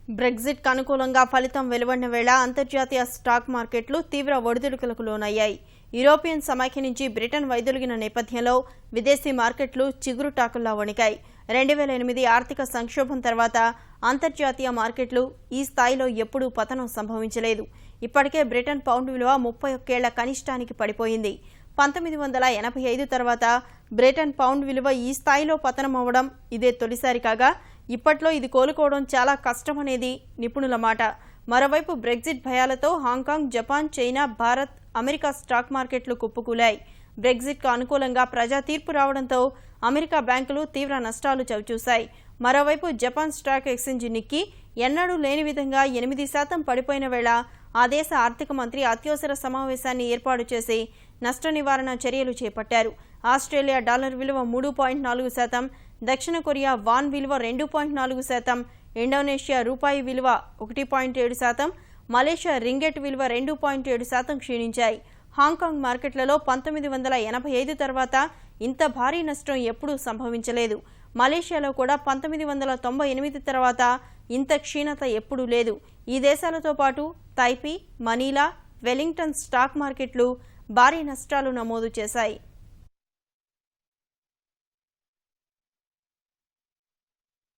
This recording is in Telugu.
బ్రెగ్జిట్ అనుకూలంగా ఫలితం వెలువడిన వేళ అంతర్జాతీయ స్టాక్ మార్కెట్లు తీవ్ర ఒడిదుడుకులకు లోనయ్యాయి. యూరోపియన్ సమాఖ్య నుంచి బ్రిటన్ వైదొలిగిన నేపథ్యంలో విదేశీ మార్కెట్లు చిగురుటాకుల్లా వణికాయి. 2008 ఆర్థిక సంక్షోభం తర్వాత అంతర్జాతీయ మార్కెట్లు ఈ స్థాయిలో ఎప్పుడూ పతనం సంభవించలేదు. ఇప్పటికే బ్రిటన్ పౌండ్ విలువ 31 ఏళ్ల కనిష్టానికి పడిపోయింది. 1985 తర్వాత బ్రిటన్ పౌండ్ విలువ ఈ స్థాయిలో పతనం అవ్వడం ఇదే తొలిసారి కాగా ఇప్పట్లో ఇది కోలుకోవడం చాలా కష్టమనేది నిపుణుల మాట. మరోవైపు బ్రెగ్జిట్ భయాలతో Hong Kong, Japan, China, Bharat, America stock మార్కెట్లు కుప్పకూలాయి. బ్రెగ్జిట్కు అనుకూలంగా ప్రజా తీర్పు రావడంతో అమెరికా బ్యాంకులు తీవ్ర నష్టాలు చవిచూశాయి. మరోవైపు జపాన్ స్టాక్ ఎక్స్చేంజ్ నిక్కీ ఎన్నడూ లేని విధంగా 8% పడిపోయిన వేళ ఆ దేశ ఆర్థిక మంత్రి అత్యవసర సమావేశాన్ని ఏర్పాటు చేసి నష్ట నివారణ చర్యలు చేపట్టారు. ఆస్ట్రేలియా డాలర్ విలువ 3.4%, దక్షిణ కొరియా వాన్ విలువ 2.4%, ఇండోనేషియా రూపాయి విలువ 1.7%, మలేషియా రింగెట్ విలువ 2.7% క్షీణించాయి. హాంకాంగ్ మార్కెట్లలో 1985 తర్వాత ఇంత భారీ నష్టం ఎప్పుడూ సంభవించలేదు. మలేషియాలో కూడా 1998 తర్వాత ఇంత క్షీణత ఎప్పుడూ లేదు. ఈ దేశాలతో పాటు తైపీ, మనీలా, వెలింగ్టన్ స్టాక్ మార్కెట్లు భారీ నష్టాలు నమోదు చేశాయి.